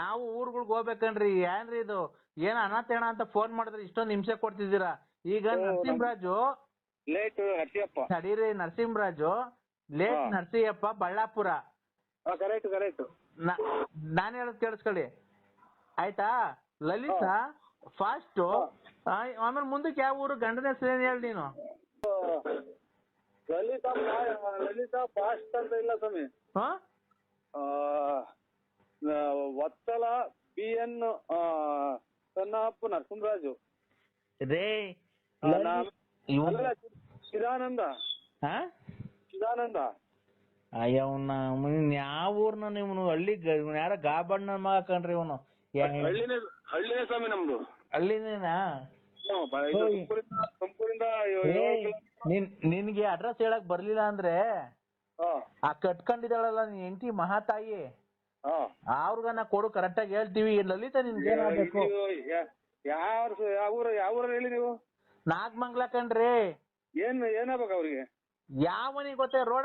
ನಾವು ಊರ್ಗಳ್ಗ್ ಹೋಗ್ಬೇಕನ್ರಿ, ಏನ್ರಿ ಇದು? ಏನ್ ಅನಾಥೇಣ ಅಂತ ಫೋನ್ ಮಾಡಿದ್ರೆ ಇಷ್ಟೊಂದ್ ಹಿಂಸೆ ಕೊಡ್ತಿದ್ದೀರಾ. ಈಗ ನರಸಿಂಹರಾಜು ಲೇಟ್ ನರಸಿಯಪ್ಪ. ತಡೀರಿ, ನರಸಿಂಹರಾಜು ಲೇಟ್ ನರಸಿಯಪ್ಪ, ಬಳ್ಳಾಪುರ. ಕರೆಕ್ಟ್. ನಾನ್ ಹೇಳದ್ ಕೇಳಿಸ್ಕೊಳ್ಳಿ ಆಯ್ತಾ? ಲಲಿತಾ ಫಾಸ್ಟು. ಆಮೇಲೆ ಮುಂದಕ್ಕೆ ಯಾವ ಊರು? ಗಂಡನ ಹೆಸರು ಏನ್ ಹೇಳಿ ನೀನು? ಲಲಿತಾ ಫಾಸ್ಟ್ ಅಂತ ಇಲ್ಲ ಸ್ವಾಮಿ. Vatsala B N Sannappa Narasimharaju. ರೇ ಚಿದಾನಂದ. ಅಯ್ಯವನ್ನ ಯಾವ ಊರ್ನ ನೀವು? ಹಳ್ಳಿ ಯಾರ ಗಾಬಣ್ಣ ಮಗ ಕಣ್ರಿ ಇವನು. ಹಳ್ಳಿನೇ ಸ್ವಾಮಿ ನಮ್ದು. ಹಳ್ಳಿನೇನಾ? ತುಮಕೂರಿಂದ. ನಿನ್ಗೆ ಅಡ್ರೆಸ್ ಹೇಳಕ್ ಬರ್ಲಿಲ್ಲ ಅಂದ್ರೆ ಆ ಕಟ್ಕೊಂಡಿದ್ದಾಳಲ್ಲ ನಿನ್ ಹೆಂಡತಿ ಮಹಾತಾಯಿ, ಅವ್ರಿಗನ್ನ ಕೊಡು, ಕರೆಕ್ಟ್ ಆಗಿ ಹೇಳ್ತೀವಿ. ಲಲಿತಾ ನಿನ್ಗೆ ಏನಾಗ್ಬೇಕು? ಯಾವ ಊರ ಹೇಳಿ ನೀವು? ನಾಗಮಂಗ್ಲ ಕಣ್ರಿ. ಏನಾಗ್ಬೇಕು ಅವ್ರಿಗೆ? ಯಾವನಿಗೆ ಗೊತ್ತೇ, ರೋಡ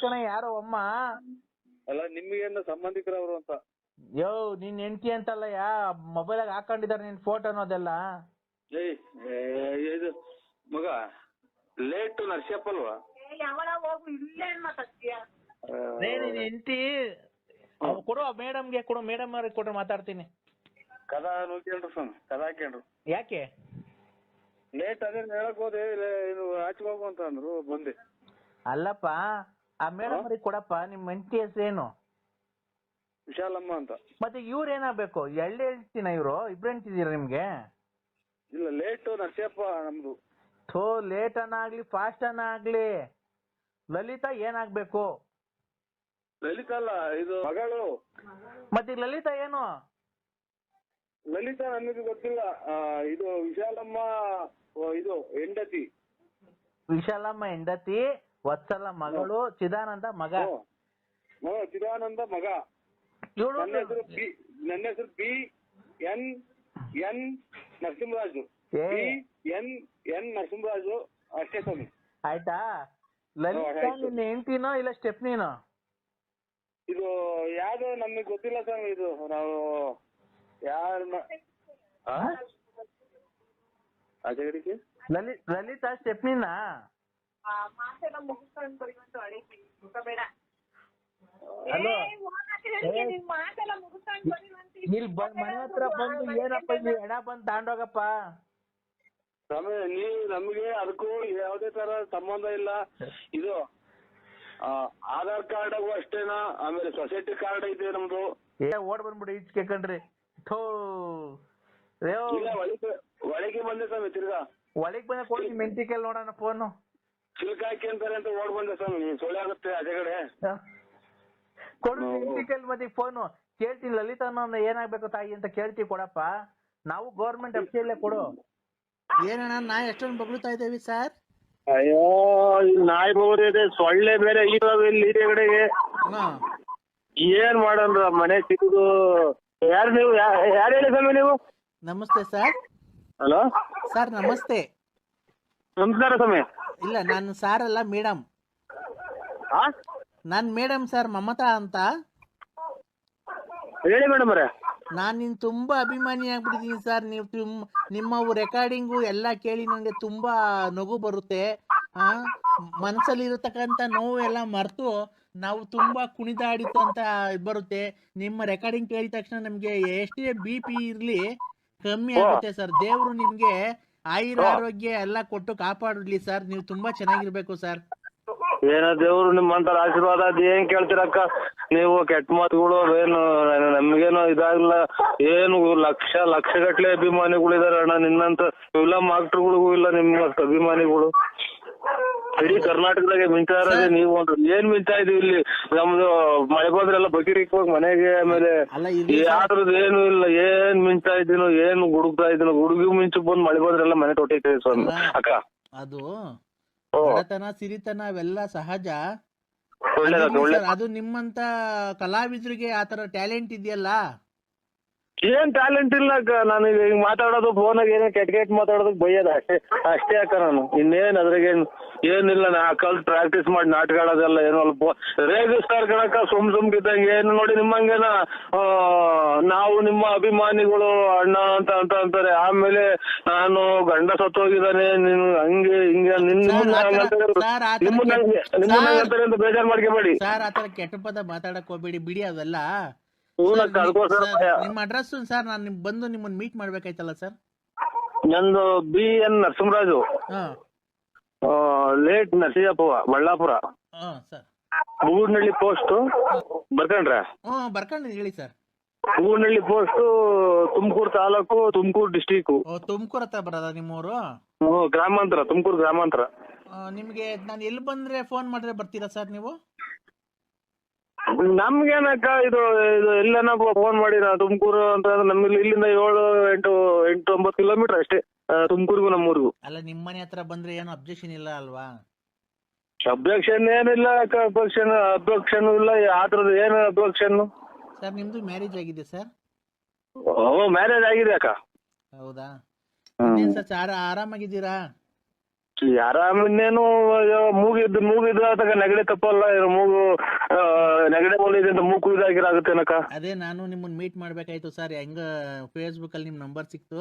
ಕಣ ಯಾರೋ ಅಮ್ಮ. ಅಲ್ಲ ನಿಮ್ಗೇನು ಸಂಬಂಧಿಕರವ್ರು ಅಂತ. ಯೋ ನಿನ್ ಹೆಂಡತಿ ಅಂತಲ್ಲ, ಮೊಬೈಲಾಗ ಹಾಕೊಂಡಿದಾರೆ ನಿನ್ ಫೋಟೋ ಅನ್ನೋದೆಲ್ಲ. ಇದು ಮಗ ಲೇಟ್ ನರಸಿಯಪ್ಪ ಅಲ್ವಾ? ನಿನ್ ಹೆಂಡತಿ ಕೊಡು, ಮೇಡಮ್ಗೆ ಕೊಡು, ಮೇಡಮ್ ಅವ್ರಿಗೆ ಕೊಟ್ರೆ ಮಾತಾಡ್ತೀನಿ. ಕದಾ ನೋಡ್ಕೊಂಡ್ರು ಸ್ವಾಮಿ, ಕದಾ ಹಾಕ್ಯಂಡ್ರು. ಯಾಕೆ ಲೇಟ್? ಅದೇ ಹೇಳಕ್ ಹೋದೆ, ಇದು ಆಚೆಗೆ ಹೋಗು ಅಂತ ಅಂದ್ರು, ಬಂದೆ. ಅಲ್ಲಪ್ಪ, ಆ ಮೇಡಮ್ ಅವ್ರಿಗೆ ಕೊಡಪ್ಪ. ನಿಮ್ ಹೆಂಡತಿ ಹೆಸರೇನು? ವಿಶಾಲಮ್ಮ ಅಂತ. ಮತ್ತೆ ಇವ್ರು ಏನಾಗ್ಬೇಕು? ಎಳ್ಳೆ ಹೇಳ್ತೀನ ಇವ್ರು? ಇಬ್ರು ಹೆಂಡ್ತಿದ್ದೀರ ನಿಮ್ಗೆ? ಇಲ್ಲ, ಲೇಟ್ ನರಸಿಯಪ್ಪ ನಮ್ದು. ಥೋ, ಲೇಟ್ ಅನ್ನಾಗ್ಲಿ ಫಾಸ್ಟ್ ಅನ್ನಾಗ್ಲಿ ಲಲಿತಾ ಏನಾಗ್ಬೇಕು? ಲಲಿತಾ ಅಲ್ಲ, ಇದು ಮಗಳು. ಮತ್ತೆ ಲಲಿತಾ ಏನು? ಲಲಿತಾ ನಮಗೆ ಗೊತ್ತಿಲ್ಲ. ಇದು ವಿಶಾಲಮ್ಮ, ಇದು ಹೆಂಡತಿ. ವಿಶಾಲಮ್ಮ ಹೆಂಡತಿ, ವತ್ಸಲ ಮಗಳು, ಚಿದಾನಂದ ಮಗ. ಚಿದಾನಂದ ಮಗ. ನನ್ನ ಹೆಸರು B N N Narasimharaju. N Narasimharaju ಅಷ್ಟೇ ಸ್ವಾಮಿ. ಆಯ್ತಾ? ಲಲಿತಾ ನಿನ್ನ ಹೆಂಡತಿನೋ ಇಲ್ಲ ಸ್ಟೆಪ್ನಿನೋ? ಇದು ಯಾವ್ದು ನಮಗೆ ಗೊತ್ತಿಲ್ಲ ಸ್ವಾಮಿ. ಇದು ನಾವು ಯಾರನ್ನ ಲಲಿತಾ ಸ್ಟೆಪ್ನಿನಾ? ಹಲೋ, ಇಲ್ಲಿ ಮನೆ ಹತ್ರ ಬಂದು ಏನಪ್ಪ ಇಲ್ಲಿ ಎಡ ಬಂದು ತಾಂಡೋಗಪ್ಪ. ಸ್ವಾಮಿ ನೀವು ನಮ್ಗೆ ಅದಕ್ಕೂ ಯಾವುದೇ ತರ ಸಂಬಂಧ ಇಲ್ಲ. ಇದು ಆಧಾರ್ ಕಾರ್ಡ್ ಅಷ್ಟೇನಾ? ಆಮೇಲೆ ಸೊಸೈಟಿ ಕಾರ್ಡ್ ಇದೆ ನಮ್ದು. ಓಡ್ ಬಂದ್ಬಿಡಿ ಈಚೆ ಕಣ್ರಿ. ಥೋ, ಒಳಗೆ ಬಂದೆ ಸ್ವಾಮಿ. ತಿರ್ಗಾ ಒಳಗ್ ಬಂದ ಕೊಡಿ, ಮೆಂಟಿಕಲ್ ನೋಡೋಣ ಫೋನು. ಚಿಲ್ಕ ಹಾಕಿ ಅಂತಾರೆ ಅಂತ ಓಡ್ ಬಂದೆ ಸ್ವಾಮಿ. ಸೊಳ್ಳೆ ಆಗುತ್ತೆ ಅದೇ ಕಡೆ. ಕೊಡು ಮೆಂಟಿಕಲ್ ಮತ್ತೆ ಫೋನು. ಕೇಳ್ತೀನಿ ಲಲಿತಾ ಅನ್ನೋ ಏನಾಗ್ಬೇಕು ತಾಯಿ ಅಂತ ಕೇಳ್ತೀವಿ, ಕೊಡಪ್ಪ. ನಾವು ಗೌರ್ಮೆಂಟ್ ಅಫಿಷಿಯಲ್ಲೇ ಕೊಡು. ಏನಣ್ಣ ನಾ ಎಷ್ಟೊಂದು ಬಗ್ಳುತ್ತಾ ಇದ್ದೇವಿ ಸರ್? ಅಯ್ಯೋ, ನಾಯಿ ಬೋರಿದೆ, ಸೊಳ್ಳೆ ಬೇರೆ ಇಲ್ಲಿ ಕಡೆಗೆ. ಏನ್ ಮಾಡೋಣ ಮನೆ ಸಿಗುದು? ಯಾರು ನೀವು? ಯಾರು ಹೇಳಿ ಸ್ವಾಮಿ ನೀವು? ನಮಸ್ತೆ ಸರ್. ಹಲೋ ಸರ್, ನಮಸ್ತೆ. ನಮಸ್ಕಾರ ಸ್ವಾಮಿ. ಇಲ್ಲ, ನಾನು ಸಾರ್ ಅಲ್ಲ, ಮೇಡಮ್. ನಾನ್ ಮೇಡಮ್ ಸರ್, ಮಮತಾ ಅಂತ. ಹೇಳಿ ಮೇಡಮ್ ಅವರೇ. ನಾನ್ ನಿನ್ ತುಂಬಾ ಅಭಿಮಾನಿ ಆಗ್ಬಿಟ್ಟಿದೀನಿ ಸರ್. ನೀವು ನಿಮ್ಮ ರೆಕಾರ್ಡಿಂಗು ಎಲ್ಲ ಕೇಳಿ ನಂಗೆ ತುಂಬಾ ನಗು ಬರುತ್ತೆ. ಮನಸ್ಸಲ್ಲಿ ಇರತಕ್ಕಂತ ನೋವು ಎಲ್ಲ ಮರೆತು ನಾವು ತುಂಬಾ ಕುಣಿದಾಡಿತು ಅಂತ ಬರುತ್ತೆ. ನಿಮ್ಮ ರೆಕಾರ್ಡಿಂಗ್ ಕೇಳಿದ ತಕ್ಷಣ ನಮ್ಗೆ ಎಷ್ಟೇ BP ಇರ್ಲಿ ಕಮ್ಮಿ ಆಗುತ್ತೆ ಸರ್. ದೇವ್ರು ನಿಮ್ಗೆ ಆಯುರ ಆರೋಗ್ಯ ಎಲ್ಲ ಕೊಟ್ಟು ಕಾಪಾಡಲಿ ಸರ್. ನೀವು ತುಂಬಾ ಚೆನ್ನಾಗಿರ್ಬೇಕು ಸರ್. ಏನೋ ದೇವ್ರು ನಿಮ್ಮಂತರ ಆಶೀರ್ವಾದ ಅದ್ ಏನ್ ಕೇಳ್ತೀರಕ್ಕ ನೀವು ಕೆಟ್ಟ ಮಾತುಗಳು ಏನು ನಮ್ಗೇನು ಇದಾಗಿಲ್ಲ ಏನು ಲಕ್ಷಗಟ್ಲೆ ಅಭಿಮಾನಿಗಳಿದಾರೆ ಅಣ್ಣ ನಿನ್ನಂತ ಫಿಲಂ ಆಕ್ಟರ್ಗಳಿಗೂ ಇಲ್ಲ ನಿಮ್ಮಷ್ಟು ಅಭಿಮಾನಿಗಳು ಇಡೀ ಕರ್ನಾಟಕದಾಗೆ ಮಿಂಚಾ ಇರೋದೇ ನೀವು ಅಂತ ಏನ್ ಮಿಂಚಾ ಇದೀವಿ ಇಲ್ಲಿ ನಮ್ದು ಮಳೆ ಬಂದ್ರೆಲ್ಲ ಬಕೀರಿಕ್ ಹೋಗಿ ಮನೆಗೆ ಆಮೇಲೆ ಯಾವ್ದ್ರದ್ದು ಏನು ಇಲ್ಲ ಏನ್ ಮಿಂಚಾ ಇದೀನೋ ಏನು ಗುಡುಗ್ತಾ ಇದೀನೋ ಗುಡುಗಿ ಮಿಂಚು ಬಂದ್ ಮಳೆ ಬಂದ್ರೆಲ್ಲ ಮನೆ ತೊಟ್ಟೈತೆ ಸ್ವಾಮಿ ಅಕ್ಕ ಅದು ಬಡತನ ಸಿರಿತನ ಅವೆಲ್ಲ ಸಹಜ. ಅದು ನಿಮ್ಮಂತ ಕಲಾವಿದರಿಗೆ ಆತರ ಟ್ಯಾಲೆಂಟ್ ಇದೆಯಲ್ಲ. ಏನ್ ಟ್ಯಾಲೆಂಟ್ ಇಲ್ಲ ಅಕ್ಕ ನಾನು ಈಗ ಮಾತಾಡೋದು ಫೋನಾಗ ಏನೋ ಕೆಟ್ಟ ಮಾತಾಡೋದಕ್ಕೆ ಬೈಯೋದು ಅಷ್ಟೇ ಅಕ್ಕ ನಾನು ಇನ್ನೇನ್ ಅದ್ರಾಗೇನು ಏನಿಲ್ಲ ನಾ ಕಲ್ತ್ ಪ್ರಾಕ್ಟೀಸ್ ಮಾಡಿ ನಾಟಕ ಆಡೋದೆಲ್ಲ ಏನೋ ಅಲ್ಪ ರೇಗಿಸ್ತಾರ ಕಣಕ್ಕ ಸುಮ್ಕಿದ್ದಂಗೆ ಏನು ನೋಡಿ ನಿಮ್ಮಂಗೇನ ನಾವು ನಿಮ್ಮ ಅಭಿಮಾನಿಗಳು ಅಣ್ಣ ಅಂತ ಅಂತಾರೆ ಆಮೇಲೆ ನಾನು ಗಂಡ ಸತ್ತೋಗಿದ್ದಾನೆ ನೀನು ಹಂಗೆ ಹಿಂಗೆ ನಿಮ್ಮಂತಾರೆ ಅಂತ ಬೇಜಾರ್ ಮಾಡ್ಕೋಬೇಡಿ ಸರ್. ಆತರ ಕೆಟ್ಟ ಪದ ಮಾತಾಡಕ್ ಹೋಗ್ಬೇಡಿ ಬಿಡಿ ಅವೆಲ್ಲ. ನಿಮ್ಮ ಅಡ್ರೆಸ್ ಸರ್ ನಾನು ಬಂದು ನಿಮ್ಮನ್ನ ಮೀಟ್ ಮಾಡ್ಬೇಕಾಯ್ತಲ್ಲ ಸರ್. ನಂದು BN Narasimharaju late Narasimhappa Ballapura Burnahalli post ಬರ್ಕೊಂಡ್ರೆ ಬರ್ಕೊಂಡು ಹೇಳಿ sir. Burnahalli post Tumakuru taluk Tumakuru district. Tumakuru ಹತ್ರ ಬರೋದ ನಿಮ್ಮೂರು? ಗ್ರಾಮಾಂತರ ತುಮಕೂರು ಗ್ರಾಮಾಂತರ. ನಿಮ್ಗೆ ನಾನು ಎಲ್ಲಿ ಬಂದ್ರೆ ಫೋನ್ ಮಾಡಿದ್ರೆ ಬರ್ತೀರಾ ಸರ್ ನೀವು? ನಮ್ಗೇನಕ್ಕ ಇದು ಎಲ್ಲನ ಫೋನ್ ಮಾಡಿ ನಾ ತುಮಕೂರು ಅಂತ ನಮ್ಗೆ ಇಲ್ಲಿಂದ 7-8-9 ಕಿಲೋಮೀಟರ್ ಅಷ್ಟೇ ತುಮಕೂರಿಗೂ ನಮ್ಮೂರಿಗೂ. ಅಲ್ಲ ನಿಮ್ಮ ಮನೆ ಹತ್ರ ಬಂದ್ರೆ ಏನು ಅಬ್ಜೆಕ್ಷನ್ ಇಲ್ಲ ಅಲ್ವಾ? ಅಬ್ಜೆಕ್ಷನ್ ಏನಿಲ್ಲ ಅಕ್ಕ. ಅಬ್ಜೆಕ್ಷನ್ ಇಲ್ಲ ಆತರದ್ದು ಏನು ಅಬ್ಜೆಕ್ಷನ್. ಸರ್ ನಿಮ್ದು ಮ್ಯಾರೇಜ್ ಆಗಿದೆ ಸರ್? ಮ್ಯಾರೇಜ್ ಆಗಿದೆ ಅಕ್ಕ. ಹೌದಾ ಸರ್ ಆರಾಮಾಗಿದ್ದೀರಾ? ಆರಾಮಿನ್ನೇನು ಮೂಗಿದ್ರೆ ಆತಾಗ ನೆಗಡಿ ತಪ್ಪಲ್ಲ ಮೂಗು ನೆಗಡಿ ಮೂಲಿದೆ ಅಂತ ಮೂಗು ಇದಾಗಿರಾಗುತ್ತೇನಕ್ಕ. ಅದೇ ನಾನು ನಿಮ್ಮನ್ನ ಮೀಟ್ ಮಾಡ್ಬೇಕಾಯ್ತು ಸರ್. ಹೆಂಗ ಫೇಸ್ಬುಕ್ ಅಲ್ಲಿ ನಿಮ್ ನಂಬರ್ ಸಿಕ್ತು.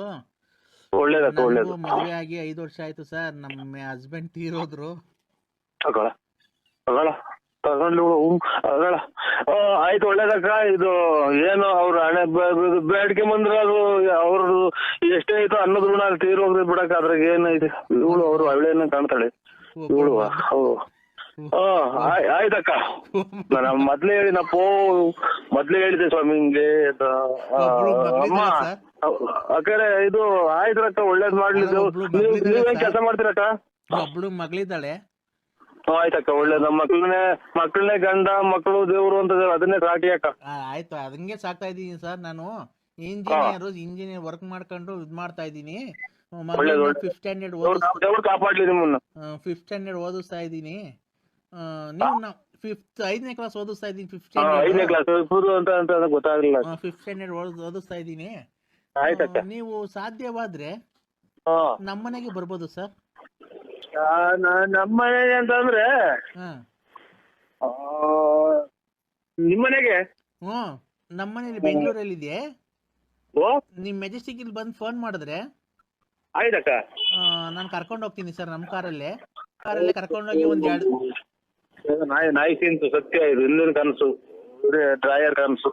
ಒಳ್ಳೇದಕ್ಕ ಒಳ್ಳೇದು. ಮದುವೆ ಆಗಿ 5 ವರ್ಷ ಆಯ್ತು ಸರ್. ನಮ್ಮ ಹಸ್ಬೆಂಡ್ ತೀರೋದ್ರು. ಆಯ್ತು ಒಳ್ಳೇದಕ್ಕ. ಇದು ಏನು ಅವ್ರ ಹಣೆ ಬೇಡಿಕೆ ಬಂದ್ರ ಅದು ಅವ್ರದ್ದು ಎಷ್ಟೇ ಆಯ್ತು ಅನ್ನೋದ್ ಋಣ ತೀರೋಗ್ರಿ ಬಿಡಕ್ಕ. ಅದ್ರಾಗ ಏನೈತೆ ಇವಳು ಅವ್ರು ಅವಳೇನ ಕಾಣ್ತಾಳೆ ಇವಳು. ಆಯ್ತಕ್ಕ ನಾನು ಮೊದ್ಲೇ ಹೇಳಿದೆ ಸ್ವಾಮಿ ಹಿಂಗೆ ಅಮ್ಮ ಅಕ್ಕರೆ ಇದು ಆಯ್ತ್ರಕ್ಕ ಒಳ್ಳೇದ್ ಮಾಡ್ಲಿ. ನೀವೇನ್ ಕೆಲಸ ಮಾಡ್ತೀರಕ್ಕ? ಒಬ್ಳು ಮಗಳಿದ್ದಾಳೆ. ಆಯ್ತಕ್ಕ ಒಳ್ಳೇದ. ಮಕ್ಕಳನ್ನೇ ಗಂಡ ಮಕ್ಕಳು ದೇವ್ರು ಅಂತ ಅದನ್ನೇ ಸಾಕಿ ಅಕ್ಕ. ಆಯ್ತು ಅದಂಗೆ ಸಾಕ್ತಾ ಇದೀನಿ ಸರ್. ನಾನು ಇಂಜಿನಿಯರ್ ವರ್ಕ್ ಮಾಡ್ಕೊಂಡು ಇದ್ ಮಾಡ್ತಾ ಇದೀನಿ. 5th ಸ್ಟ್ಯಾಂಡರ್ಡ್ ಕಾಪಾಡ್ಲಿ ನಿಮ್ಮನ್ನ. 5th ಸ್ಟ್ಯಾಂಡರ್ಡ್ ಓದಿಸ್ತಾ ಇದೀನಿ. ನೀವು 5ನೇ ಕ್ಲಾಸ್ ಓದಿಸ್ತಾ ಇದೀನಿ. 5th ಸ್ಟ್ಯಾಂಡರ್ಡ್ ಓದಿಸ್ತಾ ಇದೀನಿ. ನೀವು ಸಾಧ್ಯವಾದ್ರೆ ನಮ್ಮನೆಗೆ ಬರ್ಬೋದು ಸರ್. ನಮ್ಮನೆ ಅಂತಂದ್ರೆ ನಿಮ್ಮನೆಗೆ? ನಮ್ಮನೇಲಿ ಬೆಂಗಳೂರಲ್ಲಿ ಇದೆ. ನಿಮ್ ಮೆಜೆಸ್ಟಿಕ್ ಇಲ್ಲಿ ಬಂದು ಫೋನ್ ಮಾಡಿದ್ರೆ ಆಯ್ತಕ್ಕ ನಾನು ಕರ್ಕೊಂಡು ಹೋಗ್ತೀನಿ ಸರ್. ನಮ್ಮ ಕಾರಲ್ಲೇ ಕರ್ಕೊಂಡೋಗಿ ನಾಯಿ ತಿಂತು ಸತ್ಯ ಇದು ಹಿಂದಿನ ಕನಸು ಡ್ರಾಯರ್ ಕನಸು.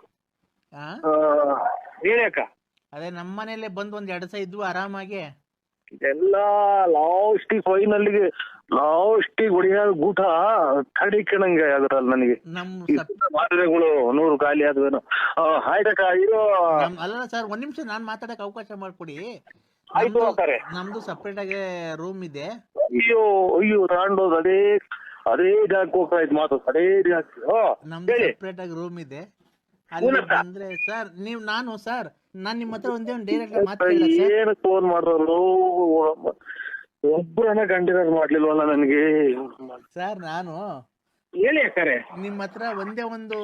ಹೇಳಿ ಅಕ್ಕ. ಅದೇ ನಮ್ಮ ಮನೇಲೆ ಬಂದು 2 ದಿವಸ ಇದ್ವು ಆರಾಮಾಗಿ. ಇದೆಲ್ಲ ಲಾಸ್ಟಿಗೆ ಹೊಡಿಯ ಊಟ ತಡಿಕಣಂಗೆ ಅದ್ರಲ್ಲಿ ನನಗೆ ಮಾತ್ರೆಗಳು 100 ಖಾಲಿ ಆದ್ವೇನೋ. ಆಯ್ತಕ್ಕ ಇದು ಅಲ್ಲ ಸರ್ ಒಂದ್ ನಿಮಿಷ ನಾನ್ ಮಾತಾಡಕ್ ಅವಕಾಶ ಮಾಡ್ಕೊಡಿ. ಆಯ್ತು ನಮ್ದು ಸಪ್ರೇಟ್ ಆಗಿ ರೂಮ್ ಇದೆ. ಅಯ್ಯೋ ತಗೊಂಡೋದು ಅದೇ ಜಾಗಕ್ಕೆ ಹೋಗ್ತಾ ಇದ್ ಮಾತು ಅದೇ ಜಾಗಕ್ಕೆ. ನಮ್ದು ಸಪ್ರೇಟ್ ಆಗಿ ರೂಮ್ ಇದೆ. ಅಲ್ಲಿ ಬಂದ್ರೆ ಸರ್ ನಾನು ನಿಮ್ಮ ಹತ್ರ ಒಂದೇ ಒಂದು ಡೈರೆಕ್ಟ್ ಮಾತಾಡಲ್ಲ ಸರ್. ಏನಕ್ಕೆ ಫೋನ್ ಮಾಡಿದ್ರು ಒಬ್ಬರನ್ನ ಕಂಟಿನ್ಯೂ ಮಾಡ್ಲಿಲ್ವಲ್ಲ ನನಗೆ ಸರ್. ನಾನು ಹೇಳಿ ಅಕ್ಕರೆ ನಿಮ್ಮ ಹತ್ರ ಒಂದೇ ಒಂದು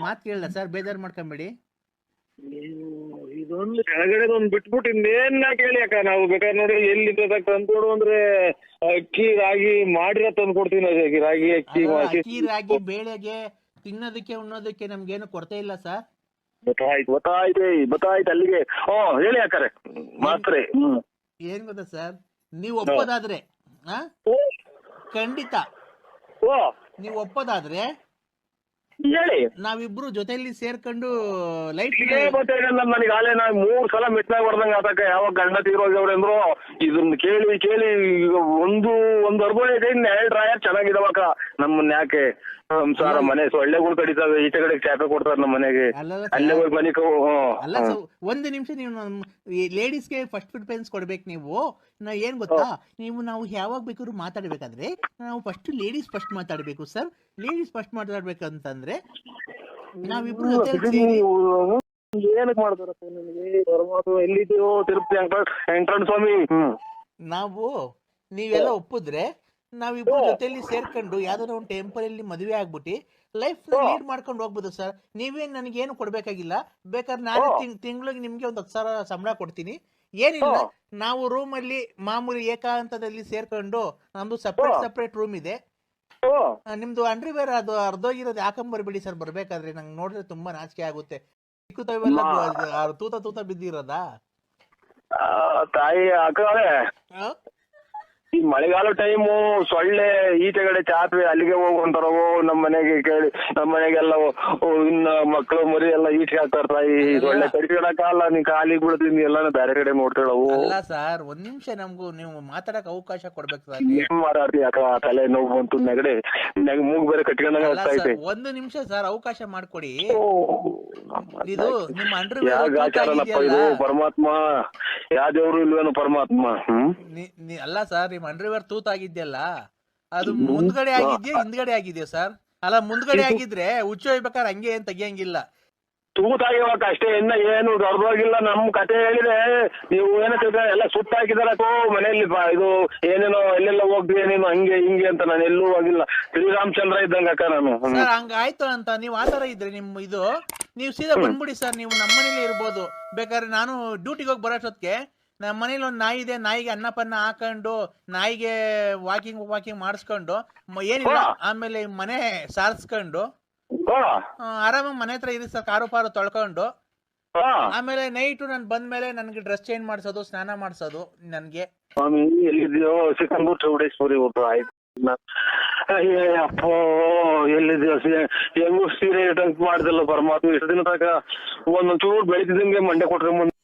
ಮಾತು ಕೇಳಲ್ಲ ಸರ್. ಬೇಜಾರು ಮಾಡ್ಕೊಂಬೇಡಿ. ಇದೊಂದು ಕೆಳಗಡೆ ಬಿಟ್ಬಿಟ್ಟು ಇನ್ನೇನ ಕೇಳಿ ಅಕ್ಕ. ನಾವು ಬೇಕಾದ್ರೆ ನೋಡಿ ಎಲ್ಲಿ ತಂದ್ಕೊಡು ಅಂದ್ರೆ ಅಕ್ಕಿ ರಾಗಿ ಮಾಡಿರೋ ತಂದು ಕೊಡ್ತೀನಿ. ರಾಗಿ ಅಕ್ಕಿ ರಾಗಿ ಬೇಳೆಗೆ ತಿನ್ನೋದಕ್ಕೆ ಉಣ್ಣೋದಕ್ಕೆ ನಮ್ಗೇನು ಕೊರತೆ ಇಲ್ಲ ಸರ್. ಗೊತ್ತಾಯ್ತು ಅಲ್ಲಿಗೆ. ಹೇಳಿ ಅಕ್ಕರೆ ಮಾತ್ರೆ ಏನ್ ಗೊತ್ತಾ ಸರ್, ನೀವು ಒಪ್ಪೋದಾದ್ರೆ ಖಂಡಿತ ನೀವು ಒಪ್ಪೋದಾದ್ರೆ ಹೇಳಿ. ನಾವಿಬ್ರು ಜೊತೆಲಿ ಸೇರ್ಕೊಂಡು ಲೈಟ್ ಇದೇ ಗೊತ್ತಾಗಲ್ಲ ನನಗೆ. ಆಲೆ ನಾ 3 ಸಲ ಮೆಟ್ನಾಗ ಹೊಡೆದಂಗ ಆತಕ. ಯಾವಾಗ ಗಂಡ ತೀರೋಗ್ಯವ್ರೆ ಅಂದ್ರು ಇದನ್ನ ಕೇಳಿ ಕೇಳಿ ಈಗ ಒಂದು ಅರ್ಬ ಇದೆ, ಇನ್ನು 2 ರಾಯರ್ ಚೆನ್ನಾಗಿದಾವಕ್ಕ. ನಮ್ಮನ್ನ ಯಾಕೆ ಸಂಸಾರ ಮನೆ ಸೊಳ್ಳೆಗಳು ಕಡಿತಾವೆ, ಈಚೆ ಕಡೆ ಚಾಪೆ ಕೊಡ್ತಾರೆ ನಮ್ಮ ಮನೆಗೆ. ಅಲ್ಲೇ ಹೋಗಿ ಮನೆ ಅಲ್ಲ ಒಂದು ನಿಮಿಷ, ನೀವು ಲೇಡೀಸ್ಗೆ ಫಸ್ಟ್ ಪ್ರಿಫರೆನ್ಸ್ ಕೊಡ್ಬೇಕು. ನೀವು ಏನ್ ಗೊತ್ತಾ, ನಾವು ಯಾವಾಗ ಬೇಕಾದ್ರೂ ಮಾತಾಡ್ಬೇಕಾದ್ರೆ ನಾವು ಫಸ್ಟ್ ಲೇಡೀಸ್ ಫಸ್ಟ್ ಮಾತಾಡ್ಬೇಕು ಸರ್. ಲೇಡೀಸ್ ಫಸ್ಟ್ ಮಾತಾಡ್ಬೇಕಂತಂದ್ರೆ ನಾವಿಬ್ರು ಜೊತೆ ಏನಕ್ ಮಾಡ್ತಾರಪ್ಪ ನಿನಗೆ? ಪರಮಾತ್ಮ ಎಲ್ಲಿದೆಯೋ ತಿರುಪತಿ ವೆಂಕಟರಮಣ ಸ್ವಾಮಿ. ನಾವು ನೀವೆಲ್ಲ ಒಪ್ಪಿದ್ರೆ ನಾವಿಬ್ರು ಜೊತೆಲಿ ಸೇರ್ಕೊಂಡು ಯಾವ್ದಾರ ಒಂದು ಟೆಂಪರಲ್ಲಿ ಮದುವೆ ಆಗ್ಬಿಟ್ಟು ಲೈಫ್ ಲೀಡ್ ಮಾಡ್ಕೊಂಡು ಹೋಗ್ಬೋದು ಸರ್. ನೀವೇನ್ ನನಗೇನು ಕೊಡ್ಬೇಕಾಗಿಲ್ಲ. ಬೇಕಾದ್ರೆ ನಾನು ತಿಂಗಳಿಗೆ ನಿಮ್ಗೆ ಒಂದು 10,000 ಸಂಬಳ ಕೊಡ್ತೀನಿ. ಏನಿಲ್ಲ, ನಾವು ರೂಮ್ ಅಲ್ಲಿ ಮಾಮೂಲಿ ಏಕಾಂತದಲ್ಲಿ ಸೇರ್ಕೊಂಡು, ನಮ್ದು ಸಪ್ರೇಟ್ ರೂಮ್ ಇದೆ. ನಿಮ್ದು ಅಂಡರ್ವೇರ್ ಅದು ಅರ್ಧೋಗಿರೋದು ಹಾಕೊಂಬರ್ಬೇಡಿ ಸರ್. ಬರ್ಬೇಕಾದ್ರೆ ನಂಗೆ ನೋಡಿದ್ರೆ ತುಂಬಾ ನಾಚಿಕೆ ಆಗುತ್ತೆ. ಚಿಕ್ಕುತ್ತವೆಲ್ಲ ತೂತ ಬಿದ್ದಿರೋದಾ ತಾಯಿ ಅಕ್ಕಳೆ. ಈ ಮಳೆಗಾಲ ಟೈಮು ಸೊಳ್ಳೆ ಈಚೆ ಕಡೆ ಚಾಪೆ ಅಲ್ಲಿಗೆ ಹೋಗುವಂತಾರೋ ನಮ್ಮ ಮನೆಗೆ ಕೇಳಿ. ನಮ್ಮ ಮನೆಗೆಲ್ಲ ಇನ್ನ ಮಕ್ಕಳು ಮರಿ ಎಲ್ಲ ಈಚೆ ಹಾಕ್ತಾರ. ತಾಯಿ ಸೊಳ್ಳೆ ಕಡಿಕೊಳಕಲ್ಲ, ನೀ ಕಾಲಿಗೆ ಬಿಡ್ತೀನಿ ಎಲ್ಲ ಬೇರೆ ಕಡೆ ನೋಡ್ತಾಳವು. ಅಲ್ಲ ಸರ್, ಒಂದ್ ನಿಮಿಷ ನಮ್ಗೂ ನೀವು ಮಾತಾಡಕ್ ಅವಕಾಶ ಕೊಡ್ಬೇಕು ಸರ್. ಮಾತಾಡ್ತಿ ಅಕ್ಕ, ತಲೆ ನೋವು ಬಂತು ನೆಗಡೆ, ಮೂಗ್ ಬೇರೆ ಕಟ್ಕೊಂಡಂಗ ಆಗ್ತಾ ಐತೆ. ಒಂದು ನಿಮಿಷ ಸರ್ ಅವಕಾಶ ಮಾಡ್ಕೊಡಿ. ಇದು ನಿಮ್ಮ ಅಂಡರ್ವೇರ್ ಇದು ಪರಮಾತ್ಮ ಯಾವ ದೇವ್ರು ಇಲ್ವೇನು ಪರಮಾತ್ಮ. ಅಲ್ಲ ಸರ್, ನಿಮ್ ಅಂಡರ್ವೇರ್ ತೂತಾಗಿದ್ಯಲ್ಲ, ಅದು ಮುಂದ್ಗಡೆ ಆಗಿದ್ಯಾ ಹಿಂದ್ಗಡೆ ಆಗಿದ್ಯಾ ಸರ್? ಅಲ್ಲ, ಮುಂದ್ಗಡೆ ಆಗಿದ್ರೆ ಹುಚ್ಚು ಹೋಗ್ಬೇಕಾದ್ರೆ ಹಂಗೆ ಏನ್ ತೆಗಿಯಂಗಿಲ್ಲ. ತೂತಾಗಿವಾಗ ಅಷ್ಟೇ, ಇನ್ನ ಏನು ದೊಡ್ಡದಾಗಿಲ್ಲ. ನಮ್ ಕತೆ ಹೇಳಿದ್ರೆ ನೀವು ಏನಂತ ಎಲ್ಲ ಸುತ್ತ ಹಾಕಿದಾರಕ್ಕೋ ಮನೆಯಲ್ಲಿ. ಇದು ಏನೇನೋ ಎಲ್ಲೆಲ್ಲ ಹೋಗ್ತೀಯ ನೀನು ಹಂಗೆ ಹಿಂಗೆ ಅಂತ. ನಾನು ಎಲ್ಲೂ ಹೋಗಿಲ್ಲ. ಶ್ರೀರಾಮಚಂದ್ರ ಇದ್ದಂಗ ಅಕ್ಕ ನಾನು. ಸರ್ ಹಂಗಾಯ್ತು ಅಂತ ನೀವು ಆತರ ಇದ್ರೆ ನೀವು ಸೀದಾ ಬಂದ್ಬಿಡಿ ಸರ್. ನೀವು ನಮ್ಮ ಮನೇಲಿ ಇರ್ಬೋದು. ಬೇಕಾದ್ರೆ ನಾನು ಡ್ಯೂಟಿಗೆ ಹೋಗಿ ಬರೋಷ್ಟೊತ್ತಿಗೆ ನಮ್ಮ ಮನೇಲಿ ಒಂದು ನಾಯಿ ಇದೆ. ನಾಯಿಗೆ ಅನ್ನಪನ್ನ ಹಾಕೊಂಡು ನಾಯಿಗೆ ವಾಕಿಂಗ್ ಮಾಡಿಸ್ಕೊಂಡು ಏನಿಲ್ಲ, ಆಮೇಲೆ ಮನೆ ಸಾರಿಸ್ಕೊಂಡು ಆರಾಮಾಗಿ ಮನೆ ಹತ್ರ ಇರಿ ಸರ್. ಕಾರು ಪಾರು ತೊಳ್ಕೊಂಡು ಆಮೇಲೆ ನೈಟು ನಾನು ಬಂದ್ಮೇಲೆ ನನ್ಗೆ ಡ್ರೆಸ್ ಚೇಂಜ್ ಮಾಡ್ಸೋದು, ಸ್ನಾನ ಮಾಡ್ಸೋದು ನನ್ಗೆ. ಸ್ವಾಮಿ ಎಲ್ಲಿದ್ಯೋ? ಸಿಕ್ಕಂದೂರು ಚೌಡೇಶ್ವರಿ ಹೋಗ್ತು. ಆಯ್ತು ಅಪ್ಪ ಎಲ್ಲಿದ್ಯೋ? ಹೆಂಗು ಸೀರೆ ಮಾಡಿದಲ್ಲ ಪರಮಾತ್ಮ. ಇಷ್ಟು ದಿನ ತನಕ ಒಂದೊಂದ್ ಚೂರು ಬೆಳಿತಿದ್ದಂಗೆ ಮಂಡೆ ಕೊಟ್ರೆ ಮುಂದೆ